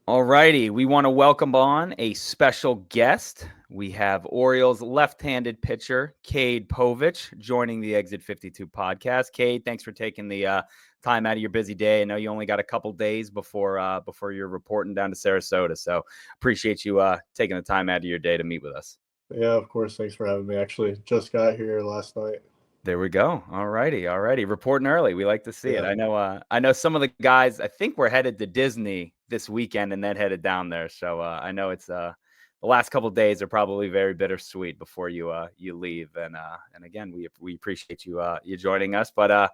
All righty. We want to welcome on a special guest. We have Orioles left-handed pitcher Cade Povich joining the Exit 52 podcast. Cade, thanks for taking the time out of your busy day. I know you only got a couple days before you're reporting down to Sarasota, so appreciate you taking the time out of your day to meet with us. Yeah, of course. Thanks for having me. Actually, just got here last night. There we go. All righty. Reporting early. We like to see it. Yeah. I know some of the guys, I think we're headed to Disney this weekend and then headed down there. So I know it's the last couple of days are probably very bittersweet before you leave. And again, we appreciate you joining us. But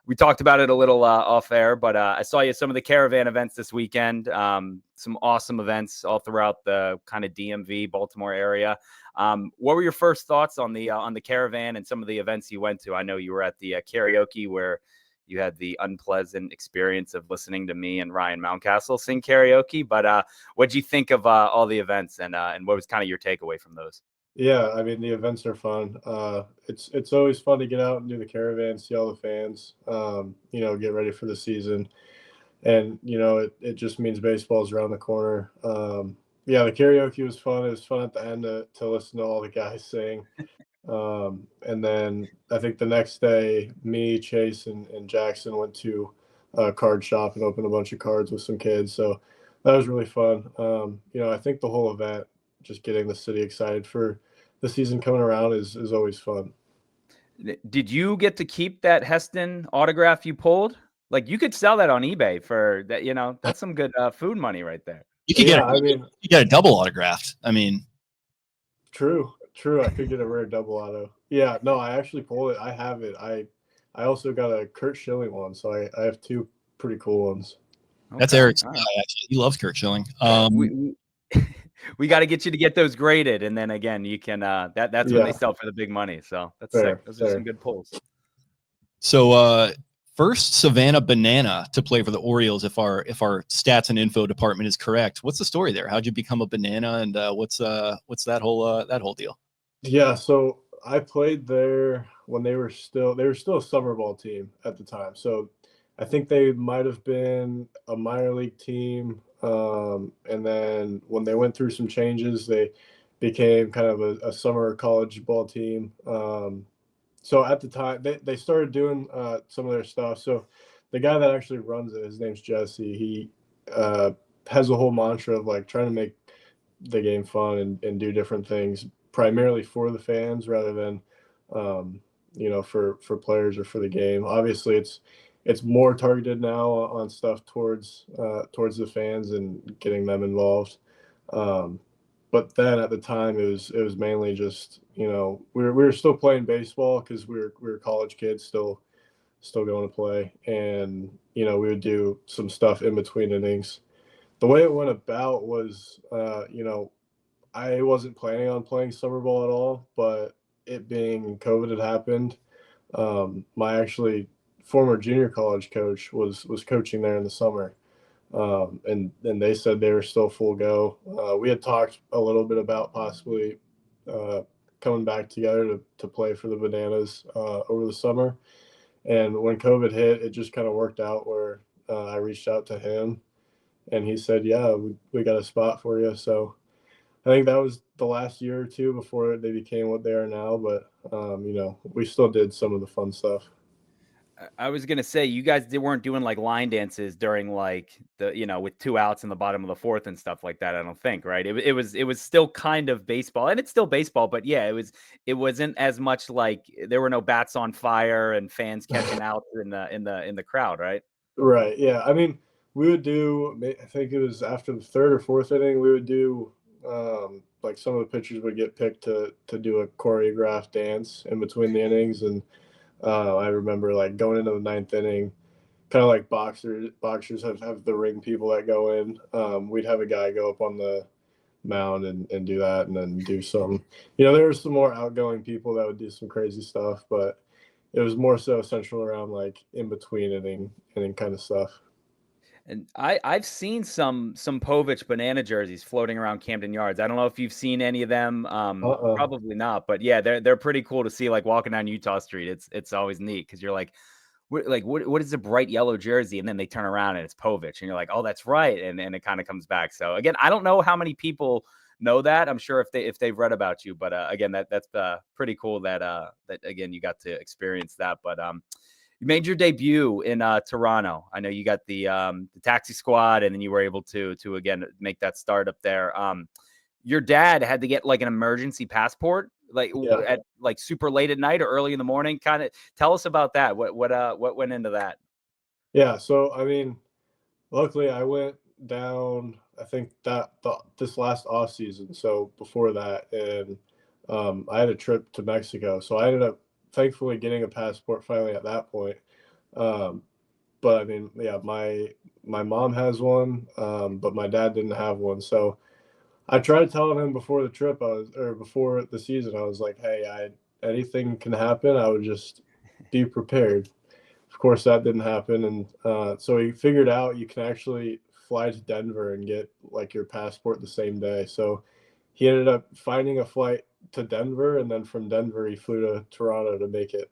we talked about it a little off air, but I saw you at some of the caravan events this weekend. Some awesome events all throughout the kind of DMV Baltimore area. What were your first thoughts on the caravan and some of the events you went to? I know you were at the karaoke where you had the unpleasant experience of listening to me and Ryan Mountcastle sing karaoke. But what'd you think of all the events and what was kind of your takeaway from those? Yeah, I mean the events are fun. It's always fun to get out and do the caravan, see all the fans. Get ready for the season, and it just means baseball's around the corner. Yeah, the karaoke was fun. It was fun at the end to listen to all the guys sing. And then I think the next day, me, Chase, and Jackson went to a card shop and opened a bunch of cards with some kids. So that was really fun. I think the whole event, just getting the city excited for the season coming around is always fun. Did you get to keep that Heston autograph you pulled? Like you could sell that on eBay for that. That's some good food money right there. You could get a double autographed. I mean, true. I could get a rare double auto. Yeah, no, I actually pulled it. I have it. I also got a Kurt Schilling one, so I have two pretty cool ones. Okay. That's Eric's guy. Actually, he loves Kurt Schilling. We got to get you to get those graded, and then again, you can. That's when they sell for the big money. So that's sick. Those are some good pulls. So first Savannah Banana to play for the Orioles, if our stats and info department is correct. What's the story there? How'd you become a banana, and what's that whole deal? Yeah, so I played there when they were still a summer ball team at the time. So I think they might have been a minor league team. And then when they went through some changes, they became kind of a summer college ball team. So at the time, they started doing some of their stuff. So the guy that actually runs it, his name's Jesse. He has a whole mantra of like trying to make the game fun and do different things, primarily for the fans rather than for players or for the game. Obviously, it's more targeted now on stuff towards the fans and getting them involved. But then at the time, it was mainly just we were still playing baseball because we were college kids still going to play, and we would do some stuff in between innings. The way it went about was I wasn't planning on playing summer ball at all, but it being COVID had happened. My actually former junior college coach was coaching there in the summer. And they said they were still full go. We had talked a little bit about possibly coming back together to play for the Bananas over the summer. And when COVID hit, it just kind of worked out where I reached out to him, and he said, yeah, we got a spot for you. So I think that was the last year or two before they became what they are now. But, we still did some of the fun stuff. I was gonna say you guys weren't doing like line dances during like the with 2 outs in the bottom of the fourth and stuff like that. I don't think, right? It was still kind of baseball, and it's still baseball, but yeah, it wasn't as much like there were no bats on fire and fans catching out in the crowd, right? Right. Yeah. I mean, we would do. I think it was after the third or fourth inning, we would do like some of the pitchers would get picked to do a choreographed dance in between the innings, and I remember like going into the ninth inning, kind of like boxers have the ring people that go in. We'd have a guy go up on the mound and do that, and then do some. There were some more outgoing people that would do some crazy stuff, but it was more so central around like in between inning kind of stuff. And I've seen some Povich banana jerseys floating around Camden Yards. I don't know if you've seen any of them. Probably not, but yeah, they're pretty cool to see. Like walking down Utah Street, it's always neat because you're like, what is the bright yellow jersey? And then they turn around and it's Povich, and you're like, oh, that's right. And it kind of comes back. So again, I don't know how many people know that. I'm sure if they've read about you, but again, that's pretty cool that again you got to experience that. But you made your debut in Toronto. I know you got the taxi squad, and then you were able to again make that start up there. Your dad had to get like an emergency passport, like at like super late at night or early in the morning. Kind of tell us about that. What went into that? Yeah. So I mean, luckily I went down. I think this last off season. So before that, and I had a trip to Mexico. So I ended up thankfully getting a passport finally at that point. But I mean, yeah, my mom has one, but my dad didn't have one. So I tried telling him before the trip, before the season, I was like, hey, anything can happen. I would just be prepared. Of course, that didn't happen. And so he figured out you can actually fly to Denver and get like your passport the same day. So he ended up finding a flight to Denver, and then from Denver, he flew to Toronto to make it.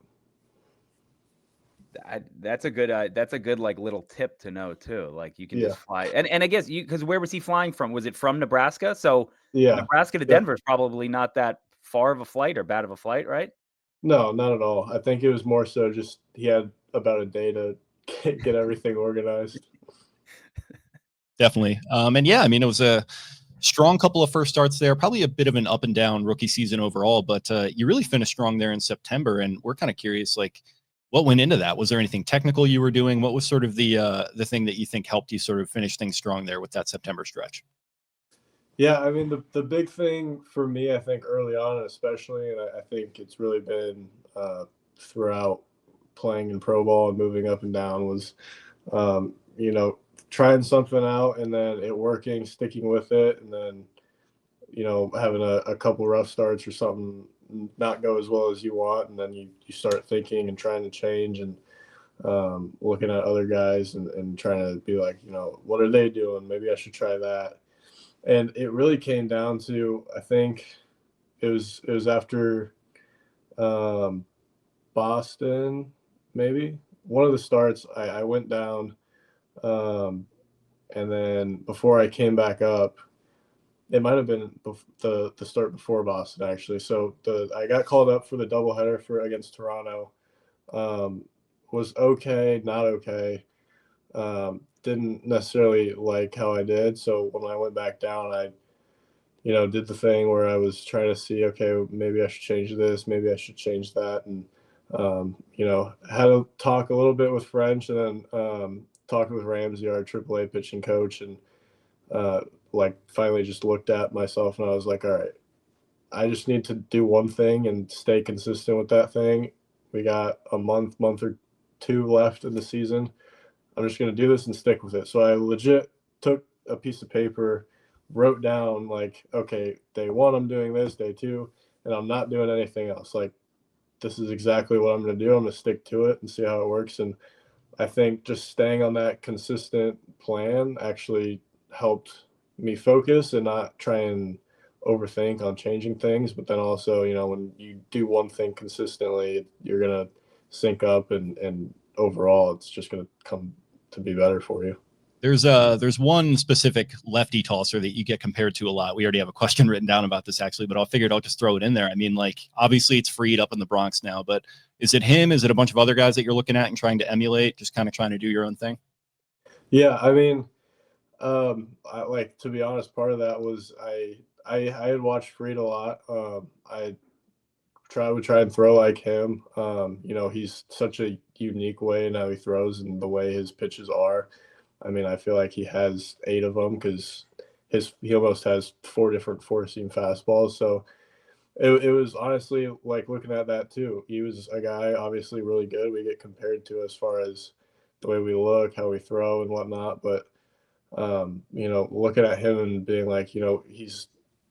That's a good like little tip to know too. Like you can Yeah. just fly, and I guess because where was he flying from? Was it from Nebraska? So Yeah. Nebraska to Denver is probably not that far of a flight or bad of a flight, right? No, not at all. I think it was more so just he had about a day to get everything organized. Definitely. And yeah, I mean, it was a strong couple of first starts there, probably a bit of an up and down rookie season overall, but you really finished strong there in September. And we're kind of curious, like, what went into that? Was there anything technical you were doing? What was sort of the thing that you think helped you sort of finish things strong there with that September stretch? Yeah, I mean, the big thing for me, I think early on, especially, and I think it's really been throughout playing in pro ball and moving up and down, was, you know, trying something out and then it working, sticking with it, and then, you know, having a couple rough starts or something not go as well as you want, and then you start thinking and trying to change and looking at other guys and trying to be like, you know, what are they doing? Maybe I should try that. And it really came down to, I think it was after Boston, maybe one of the starts. I went down, and then before I came back up, it might have been the start before Boston actually. So I got called up for the doubleheader against Toronto. Was okay, not okay. Didn't necessarily like how I did. So when I went back down, I did the thing where I was trying to see, okay, maybe I should change this, maybe I should change that, and had to talk a little bit with French, and then talked with Ramsey, our AAA pitching coach, and finally just looked at myself and I was like, all right, I just need to do one thing and stay consistent with that thing. We got a month or two left in the season. I'm just going to do this and stick with it. So I legit took a piece of paper, wrote down like, okay, day one, I'm doing this, day two, and I'm not doing anything else. Like, this is exactly what I'm going to do. I'm going to stick to it and see how it works. And I think just staying on that consistent plan actually helped me focus and not try and overthink on changing things. But then also, when you do one thing consistently, you're going to sync up and overall it's just going to come to be better for you. There's one specific lefty tosser that you get compared to a lot. We already have a question written down about this actually, but I figured I'll just throw it in there. I mean, like, obviously it's freed up in the Bronx now, but is it him? Is it a bunch of other guys that you're looking at and trying to emulate, just kind of trying to do your own thing? Yeah, I mean, to be honest, part of that was I had watched Freed a lot. I would try and throw like him. He's such a unique way in how he throws and the way his pitches are. I mean, I feel like he has 8 of them because he almost has 4 different four-seam fastballs. So it was honestly like looking at that too. He was a guy obviously really good. We get compared to as far as the way we look, how we throw and whatnot. But, looking at him and being like,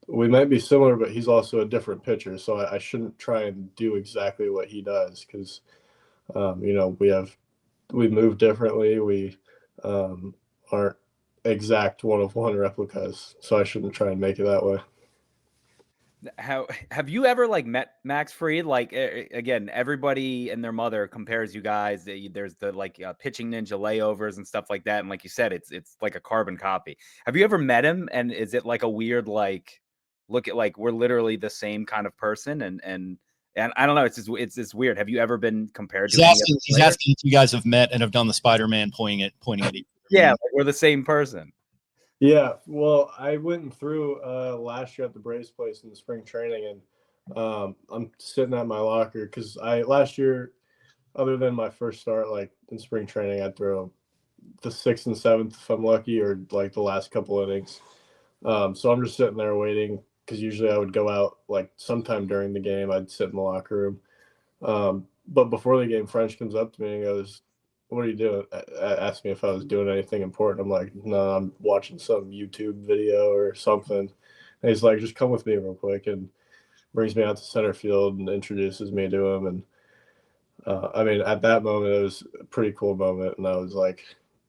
we might be similar, but he's also a different pitcher. So I shouldn't try and do exactly what he does because, we move differently. We aren't exact one-of-one replicas. So I shouldn't try and make it that way. How have you ever like met Max Fried? Like again, everybody and their mother compares you guys. There's the like pitching ninja layovers and stuff like that. And like you said, it's like a carbon copy. Have you ever met him? And is it like a weird like look at like we're literally the same kind of person? And I don't know. It's weird. Have you ever been compared to any other He's player? asking if you guys have met and have done the Spider-Man pointing at each other. Yeah, like we're the same person. Yeah, well, I went through last year at the Braves place in the spring training, and I'm sitting at my locker because last year, other than my first start, like in spring training, I'd throw the 6th and 7th if I'm lucky, or like the last couple innings. So I'm just sitting there waiting because usually I would go out like sometime during the game. I'd sit in the locker room. But before the game, French comes up to me and goes, "What are you doing?" Asked me if I was doing anything important. I'm like, "No, I'm watching some YouTube video or something." And he's like, "Just come with me real quick," and brings me out to center field and introduces me to him. And I mean, at that moment, it was a pretty cool moment, and I was like,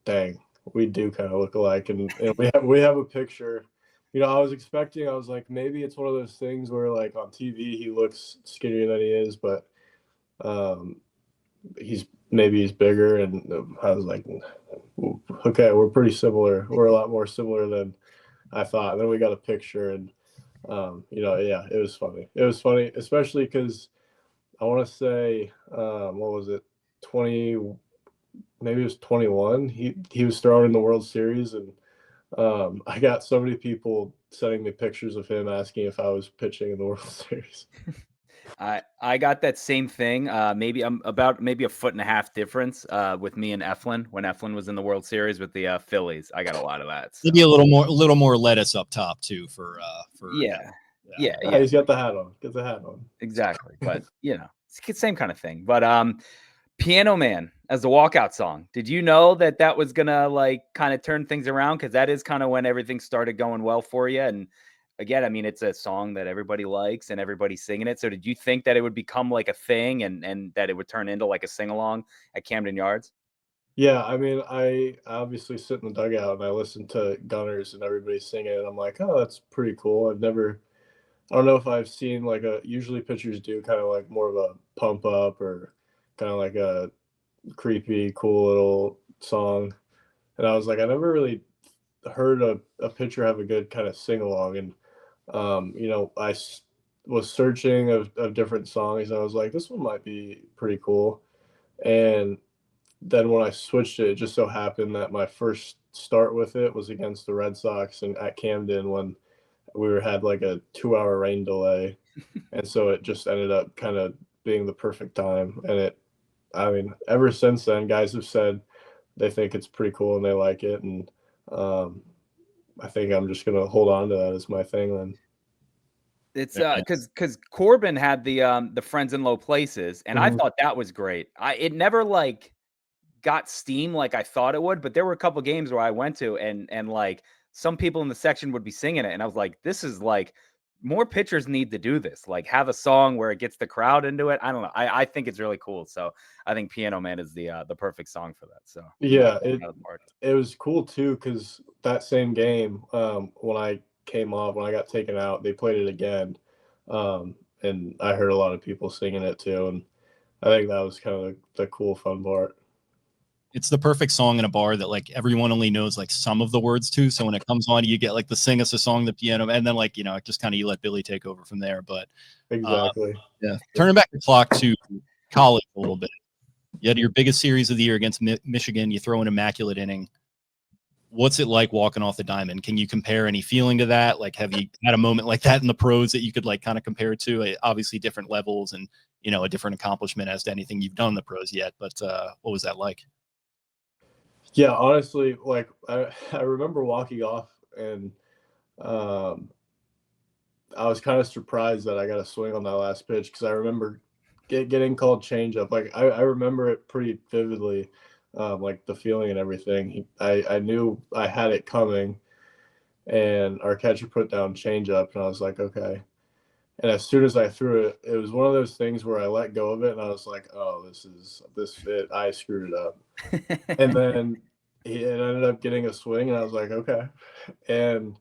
"Dang, we do kind of look alike." And we have a picture. You know, I was like, maybe it's one of those things where like on TV he looks skinnier than he is, but um, he's bigger, and I was like, okay, we're pretty similar. We're a lot more similar than I thought. And then we got a picture, and you know, yeah, it was funny. It was funny, especially because I want to say, what was it, 20? Maybe it was 21. He was throwing in the World Series, and I got so many people sending me pictures of him asking if I was pitching in the World Series. I got that same thing. Maybe I'm about maybe a foot and a half difference with me and Eflin when Eflin was in the World Series with the Phillies. I got a lot of that. So. Maybe a little more lettuce up top too for yeah. He's got the hat on. Get the hat on. Exactly. But you know, it's the same kind of thing. But Piano Man as the walkout song. Did you know that was gonna like kind of turn things around? Because that is kind of when everything started going well for you. And again, I mean, it's a song that everybody likes and everybody's singing it. So did you think that it would become like a thing and that it would turn into like a sing along at Camden Yards? Yeah, I mean, I obviously sit in the dugout and I listen to Gunners and everybody singing it. And I'm like, oh, that's pretty cool. I don't know if I've seen like usually pitchers do kind of like more of a pump up or kind of like a creepy, cool little song. And I was like, I never really heard a pitcher have a good kind of sing along. And, you know, was searching of different songs. And I was like, this one might be pretty cool. And then when I switched it, it just so happened that my first start with it was against the Red Sox and at Camden when had like a 2-hour rain delay. And so it just ended up kind of being the perfect time. And I mean, ever since then, guys have said they think it's pretty cool and they like it. And I think I'm just going to hold on to that as my thing then. It's because Corbin had the Friends in Low Places, and I thought that was great. It never like got steam like I thought it would, but there were a couple games where I went to and like some people in the section would be singing it, and I was like, this is like more pitchers need to do this. Like have a song where it gets the crowd into it. I don't know. I think it's really cool. So I think Piano Man is the perfect song for that. So yeah, it was cool too because that same game when I came off, when I got taken out, they played it again, and I heard a lot of people singing it too, and I think that was kind of the cool fun part. It's the perfect song in a bar that like everyone only knows like some of the words to. So when it comes on, you get like the sing us a song, the piano, and then like, you know, just kind of you let Billy take over from there. But exactly. Yeah. Turning back the clock to college a little bit. You had your biggest series of the year against Michigan. You throw an immaculate inning. What's it like walking off the diamond? Can you compare any feeling to that? Like, have you had a moment like that in the pros that you could like kind of compare it to? Obviously different levels and, you know, a different accomplishment as to anything you've done in the pros yet. But what was that like? Yeah, honestly, like I remember walking off and I was kind of surprised that I got a swing on that last pitch because I remember getting called changeup. Like I remember it pretty vividly, like the feeling and everything. I knew I had it coming, and our catcher put down changeup, and I was like, okay. And as soon as I threw it, it was one of those things where I let go of it, and I was like, oh, I screwed it up. And then it ended up getting a swing, and I was like, okay. And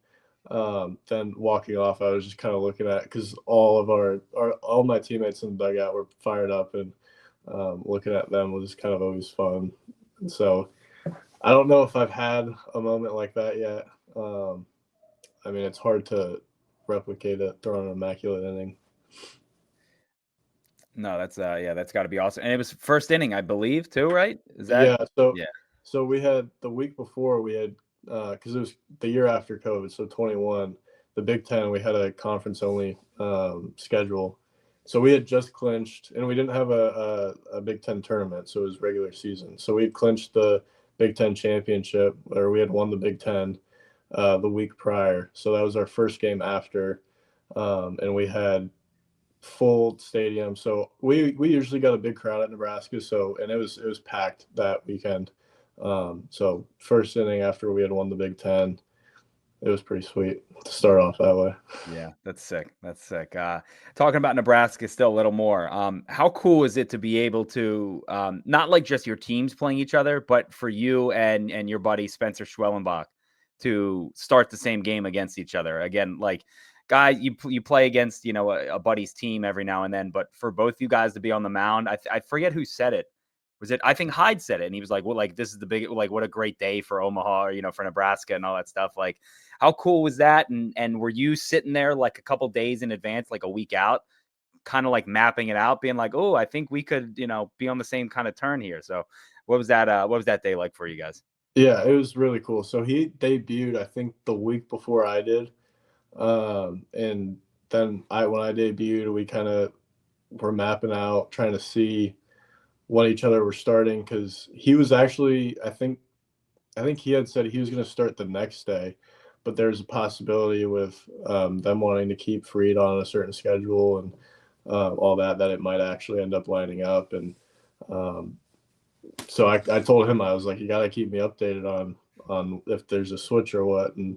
Then walking off, I was just kind of looking at, because all my teammates in the dugout were fired up, and looking at them was kind of always fun. And so I don't know if I've had a moment like that yet. I mean, it's hard to replicate it, throwing an immaculate inning. No, that's that's got to be awesome. And it was first inning, I believe, too, right? Is that? Yeah. Yeah. So we had the week before, we had, because it was the year after COVID, so 21, the Big Ten, we had a conference only schedule. So we had just clinched, and we didn't have a Big Ten tournament, so it was regular season. So we had clinched the Big Ten championship, or we had won the Big Ten the week prior. So that was our first game after, and we had full stadium. So we usually got a big crowd at Nebraska. So, and it was packed that weekend. So first inning after we had won the Big Ten, it was pretty sweet to start off that way. Yeah, that's sick. That's sick. Talking about Nebraska still a little more. How cool is it to be able to not like just your teams playing each other, but for you and your buddy Spencer Schwellenbach to start the same game against each other again? Like, guy, you play against a buddy's team every now and then, but for both you guys to be on the mound, I forget who said it. Was it? I think Hyde said it, and he was like, "Well, like this is the big, like what a great day for Omaha, or for Nebraska and all that stuff." Like, how cool was that? And were you sitting there like a couple days in advance, like a week out, kind of like mapping it out, being like, "Oh, I think we could, be on the same kind of turn here." So, what was that? What was that day like for you guys? Yeah, it was really cool. So he debuted, I think, the week before I did, and then when I debuted, we kind of were mapping out, trying to see what each other were starting, because he was actually, I think he had said he was going to start the next day, but there's a possibility with them wanting to keep Freed on a certain schedule and all that it might actually end up lining up. And so I told him, I was like, you got to keep me updated on if there's a switch or what. And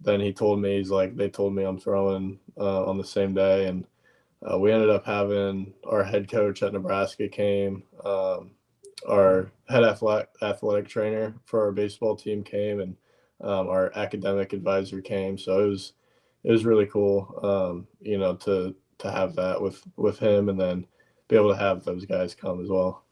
then he told me, he's like, they told me I'm throwing on the same day. And we ended up having our head coach at Nebraska came, our head athletic trainer for our baseball team came, and our academic advisor came. So it was really cool, to have that with him, and then be able to have those guys come as well.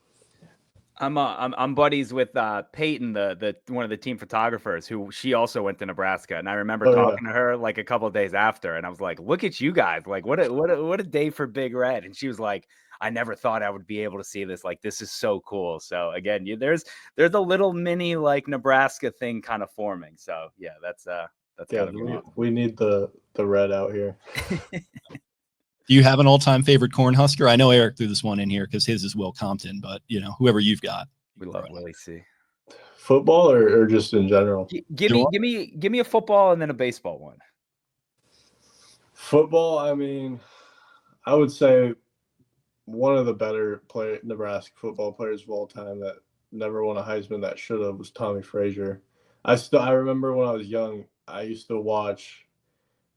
I'm buddies with Peyton, the one of the team photographers, who she also went to Nebraska, and I remember Oh, yeah. talking to her like a couple of days after, and I was like, "Look at you guys! Like, what a day for Big Red!" And she was like, "I never thought I would be able to see this. Like, this is so cool." So again, there's a little mini like Nebraska thing kind of forming. So yeah, that's gotta be awesome. We need the red out here. Do you have an all-time favorite Cornhusker? I know Eric threw this one in here because his is Will Compton, but whoever you've got. We love Willie C. Football or just in general? Give me a football and then a baseball one. Football, I mean, I would say one of the better Nebraska football players of all time that never won a Heisman that should have was Tommy Frazier. I remember when I was young, I used to watch,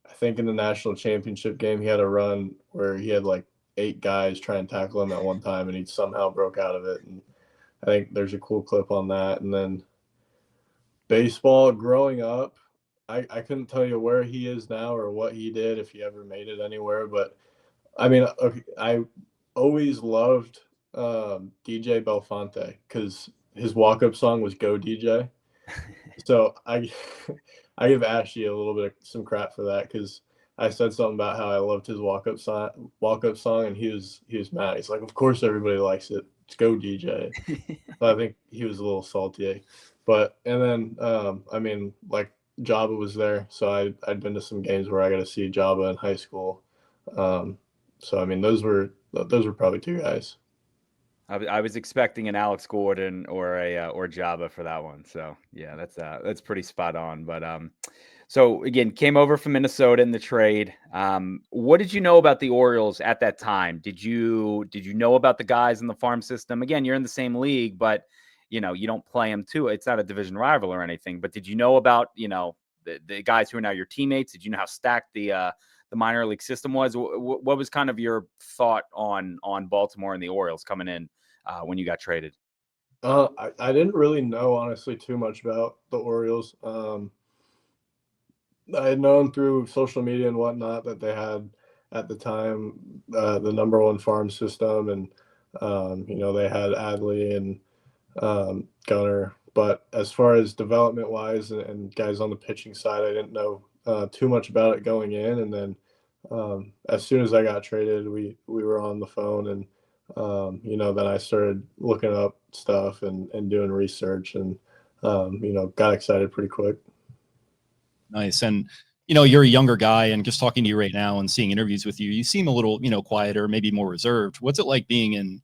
I think in the national championship game, he had a run where he had like 8 guys try and tackle him at one time, and he somehow broke out of it. And I think there's a cool clip on that. And then baseball, growing up, I couldn't tell you where he is now or what he did, if he ever made it anywhere. But I mean, I always loved DJ Belfonte, because his walk-up song was "Go DJ." So I give Ashley a little bit of some crap for that, because I said something about how I loved his walk-up song, and he was mad. He's like, "Of course everybody likes it. It's Go DJ." So I think he was a little salty. But and then I mean, like, Jabba was there, so I'd been to some games where I got to see Jabba in high school. So I mean, those were probably 2 guys. I was expecting an Alex Gordon or Jabba for that one. So yeah, that's pretty spot on. But so again, came over from Minnesota in the trade. What did you know about the Orioles at that time? Did you know about the guys in the farm system? Again, you're in the same league, but you don't play them too. It's not a division rival or anything. But did you know about the guys who are now your teammates? Did you know how stacked the minor league system was? What was kind of your thought on Baltimore and the Orioles coming in when you got traded? I didn't really know, honestly, too much about the Orioles. I had known through social media and whatnot that they had at the time the number one farm system, and they had Adley and Gunner. But as far as development wise and guys on the pitching side, I didn't know too much about it going in. And then as soon as I got traded, we were on the phone, and then I started looking up stuff and doing research, and got excited pretty quick. Nice. And, you're a younger guy, and just talking to you right now and seeing interviews with you, you seem a little, quieter, maybe more reserved. What's it like being in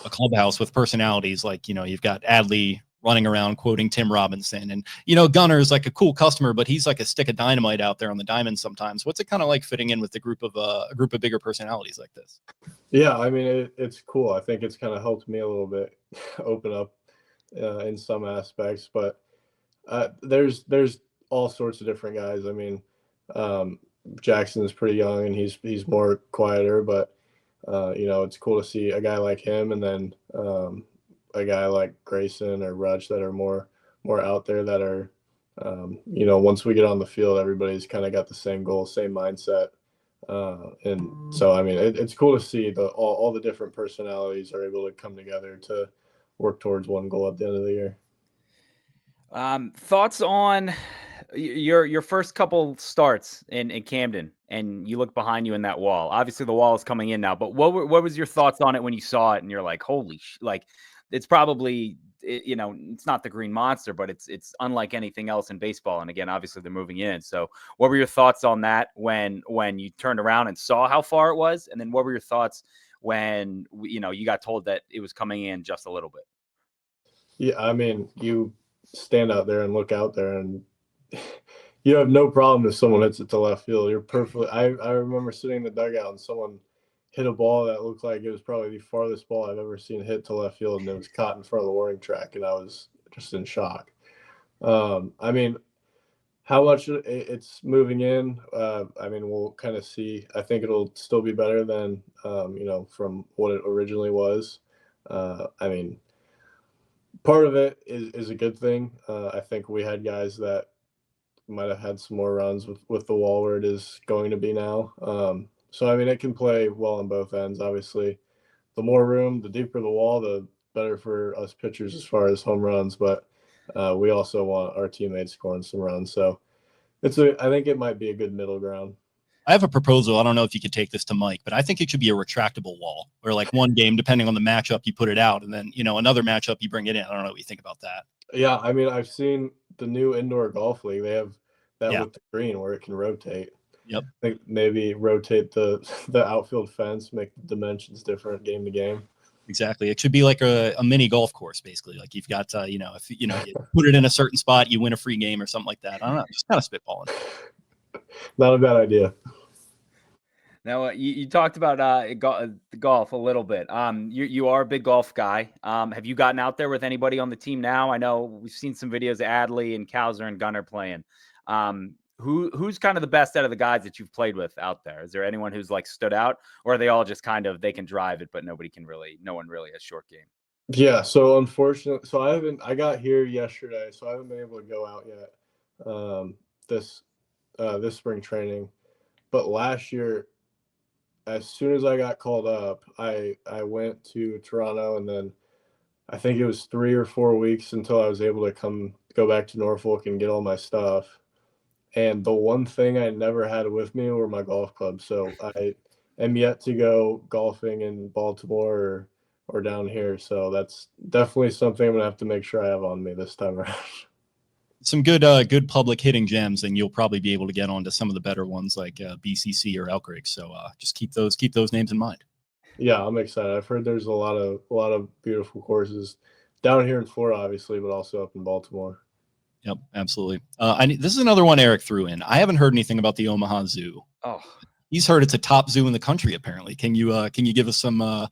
a clubhouse with personalities like, you've got Adley running around quoting Tim Robinson, and, Gunner's like a cool customer, but he's like a stick of dynamite out there on the diamond sometimes. What's it kind of like fitting in with a group of bigger personalities like this? Yeah, I mean, it's cool. I think it's kind of helped me a little bit open up in some aspects, but there's all sorts of different guys. I mean, Jackson is pretty young and he's more quieter, but it's cool to see a guy like him, and then a guy like Grayson or Rutch that are more out there, that are once we get on the field, everybody's kind of got the same goal, same mindset. And so, I mean, it's cool to see all the different personalities are able to come together to work towards one goal at the end of the year. Thoughts on your first couple starts in Camden, and you look behind you in that wall. Obviously, the wall is coming in now, but what was your thoughts on it when you saw it and you're like, holy like, it's probably, it's not the Green Monster, but it's unlike anything else in baseball. And again, obviously they're moving in. So what were your thoughts on that when you turned around and saw how far it was? And then what were your thoughts when, you got told that it was coming in just a little bit? Yeah, I mean, you stand out there and look out there, and you have no problem if someone hits it to left field. You're perfectly. I remember sitting in the dugout and someone hit a ball that looked like it was probably the farthest ball I've ever seen hit to left field, and it was caught in front of the warning track, and I was just in shock. I mean, how much it's moving in, I mean, we'll kind of see. I think it'll still be better than, from what it originally was. I mean, part of it is a good thing. I think we had guys that might have had some more runs with the wall where it is going to be now. So, I mean, it can play well on both ends. Obviously, the more room, the deeper the wall, the better for us pitchers as far as home runs. But we also want our teammates scoring some runs. So I think it might be a good middle ground. I have a proposal. I don't know if you could take this to Mike, but I think it should be a retractable wall where, like, one game, depending on the matchup, you put it out, and then, another matchup, you bring it in. I don't know what you think about that. Yeah, I mean, I've seen the new indoor golf league. They have that with the green where it can rotate. Yep. I think maybe rotate the outfield fence, make the dimensions different game to game. Exactly. It should be like a mini golf course, basically. Like, you've got, if you put it in a certain spot, you win a free game or something like that. I don't know. Just kind of spitballing. Not a bad idea. Now, you talked about golf a little bit. You are a big golf guy. Have you gotten out there with anybody on the team now? I know we've seen some videos of Adley and Cowser and Gunner playing. Who's kind of the best out of the guys that you've played with out there? Is there anyone who's like stood out, or are they all just kind of, they can drive it, but no one really has short game? Yeah. So unfortunately, I got here yesterday, so I haven't been able to go out yet. This spring training, but last year, as soon as I got called up, I went to Toronto, and then I think it was 3 or 4 weeks until I was able to go back to Norfolk and get all my stuff. And the one thing I never had with me were my golf clubs. So I am yet to go golfing in Baltimore or down here. So that's definitely something I'm gonna have to make sure I have on me this time around. Some good public hitting gems, and you'll probably be able to get onto some of the better ones like BCC or Elk Ridge. So just keep those names in mind. Yeah, I'm excited. I've heard there's a lot of beautiful courses down here in Florida, obviously, but also up in Baltimore. Yep, absolutely. This is another one Eric threw in. I haven't heard anything about the Omaha Zoo. Oh, he's heard it's a top zoo in the country. Apparently, can you give us some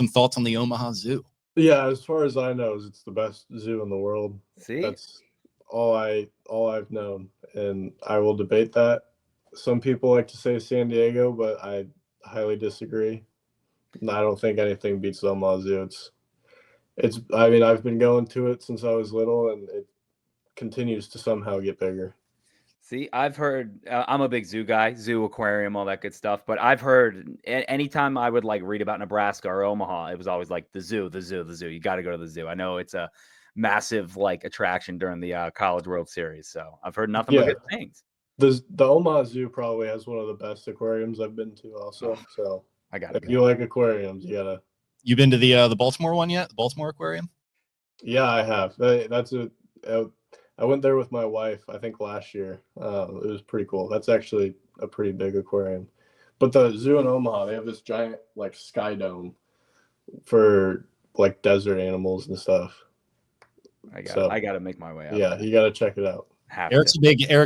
thoughts on the Omaha Zoo? Yeah, as far as I know, it's the best zoo in the world. See, that's all I've known, and I will debate that. Some people like to say San Diego, but I highly disagree. I don't think anything beats the Omaha Zoo. I mean, I've been going to it since I was little, and it continues to somehow get bigger. See, I've heard, I'm a big zoo guy, zoo, aquarium, all that good stuff. But I've heard anytime I would like read about Nebraska or Omaha, it was always like the zoo, the zoo, the zoo. You got to go to the zoo. I know it's a massive like attraction during the College World Series. So I've heard nothing but Yeah. good things. The Omaha Zoo probably has one of the best aquariums I've been to also. Oh, So I got to if go. you like aquariums, you gotta. You been to the Baltimore one yet? The Baltimore Aquarium? Yeah, I have. I went there with my wife, I think last year. It was pretty cool. That's actually a pretty big aquarium. But the zoo in Omaha, they have this giant like sky dome for like desert animals and stuff. I got to make my way out. Yeah, you got to check it out. Eric's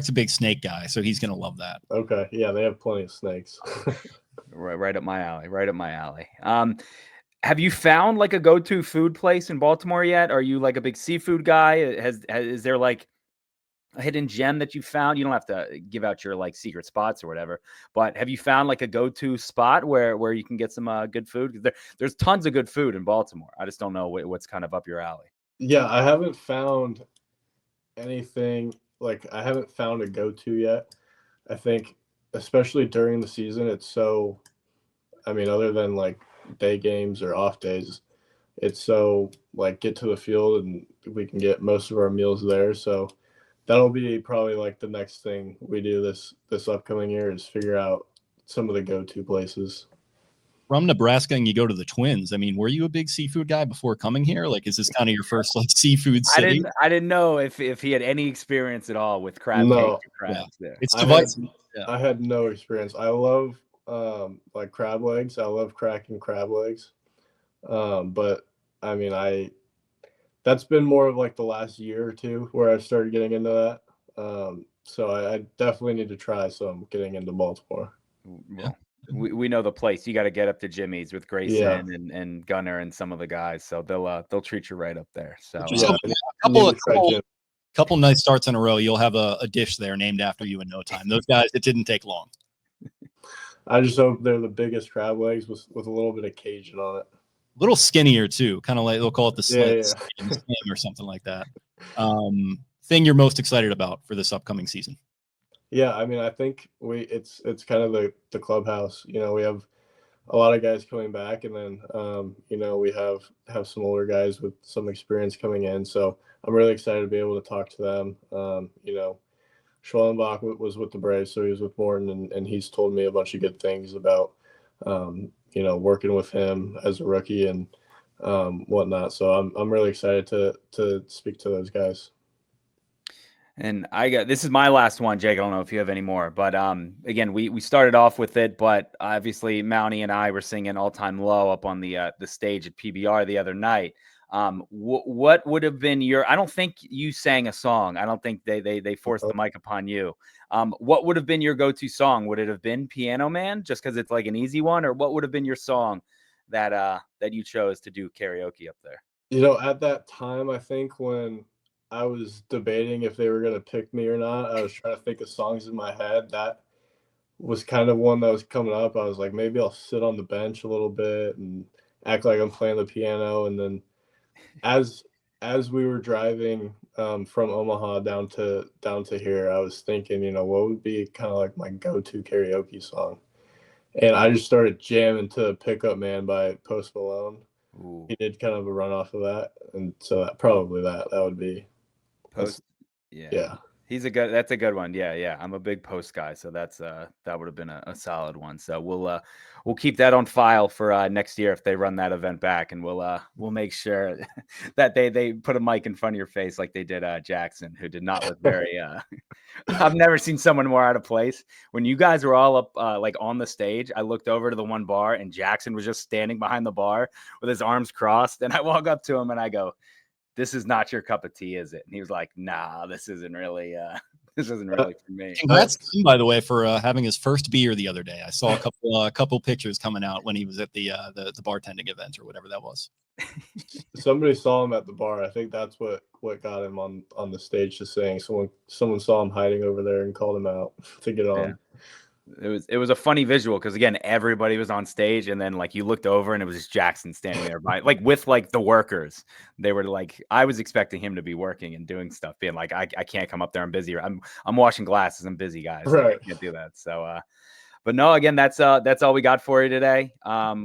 a big snake guy, so he's gonna love that. Okay, yeah, they have plenty of snakes. Right up my alley. Right up my alley. Have you found like a go-to food place in Baltimore yet? Are you like a big seafood guy? Is there like a hidden gem that you found? You don't have to give out your like secret spots or whatever, but have you found like a go-to spot where you can get some good food? There's tons of good food in Baltimore. I just don't know what's kind of up your alley. Yeah, I haven't found anything like I haven't found a go-to yet. I think especially during the season, it's so, I mean, other than like day games or off days, it's so like get to the field and we can get most of our meals there. So that'll be probably like the next thing we do this upcoming year is figure out some of the go-to places. From Nebraska and you go to the Twins. I mean, were you a big seafood guy before coming here? Like, is this kind of your first like seafood city? I didn't know if he had any experience at all with crab cake or crabs there. It's divisive. I had no experience. I love like crab legs. I love cracking crab legs. But I mean, that's been more of like the last year or two where I started getting into that. So I definitely need to try some getting into Baltimore. Well, we know the place. You got to get up to Jimmy's with Grayson and Gunner and some of the guys. So they'll treat you right up there. So couple nice starts in a row. You'll have a dish there named after you in no time. Those guys, it didn't take long. I just hope they're the biggest crab legs with a little bit of Cajun on it. A little skinnier too, kind of like they'll call it the slim or something like that. Thing you're most excited about for this upcoming season? Yeah, I mean, I think it's kind of the clubhouse. You know, we have a lot of guys coming back, and then you know, we have some older guys with some experience coming in. So I'm really excited to be able to talk to them. You know, Schwellenbach was with the Braves, so he was with Morton, and he's told me a bunch of good things about you know, working with him as a rookie and whatnot. So I'm really excited to speak to those guys. And this is my last one, Jake. I don't know if you have any more, but again, we started off with it, but obviously Mountie and I were singing All Time Low up on the stage at PBR the other night. What would have been I don't think you sang a song. I don't think they forced the mic upon you. What would have been your go-to song? Would it have been Piano Man just because it's like an easy one, or what would have been your song that you chose to do karaoke up there? You know, at that time, I think when I was debating if they were going to pick me or not, I was trying to think of songs in my head. That was kind of one that was coming up. I was like, maybe I'll sit on the bench a little bit and act like I'm playing the piano. And then as we were driving from Omaha down to here, I was thinking, you know, what would be kind of like my go-to karaoke song? And I just started jamming to Pickup Man by Post Malone. Ooh. He did kind of a run off of that. And so that would be Post. Yeah. That's a good one. Yeah. I'm a big Post guy, so that would have been a solid one. So we'll keep that on file for next year if they run that event back, and we'll make sure that they put a mic in front of your face like they did Jackson, who did not look very I've never seen someone more out of place. When you guys were all up like on the stage, I looked over to the one bar and Jackson was just standing behind the bar with his arms crossed, and I walk up to him and I go, "This is not your cup of tea, is it?" And he was like, "Nah, this isn't really for me." Congrats to him, by the way, for having his first beer the other day. I saw a couple pictures coming out when he was at the bartending event or whatever that was. Somebody saw him at the bar. I think that's what got him on the stage to sing. Someone saw him hiding over there and called him out to get on. It was a funny visual because again, everybody was on stage, and then like you looked over and it was just Jackson standing there by like with like the workers. They were like, I was expecting him to be working and doing stuff, being like, I can't come up there. I'm busy. I'm washing glasses. I'm busy, guys. Like, Right. I can't do that. So but no, again, that's all we got for you today.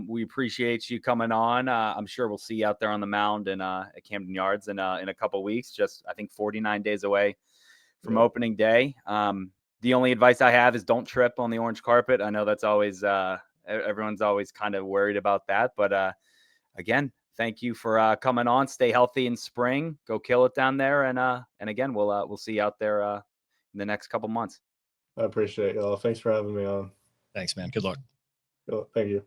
We appreciate you coming on. I'm sure we'll see you out there on the mound and at Camden Yards in a couple of weeks. Just I think 49 days away from opening day. The only advice I have is don't trip on the orange carpet. I know that's always everyone's always kind of worried about that, but again, thank you for coming on. Stay healthy in spring. Go kill it down there, and again, we'll see you out there in the next couple months. I appreciate y'all. Thanks for having me on. Thanks, man. Good luck. Thank you.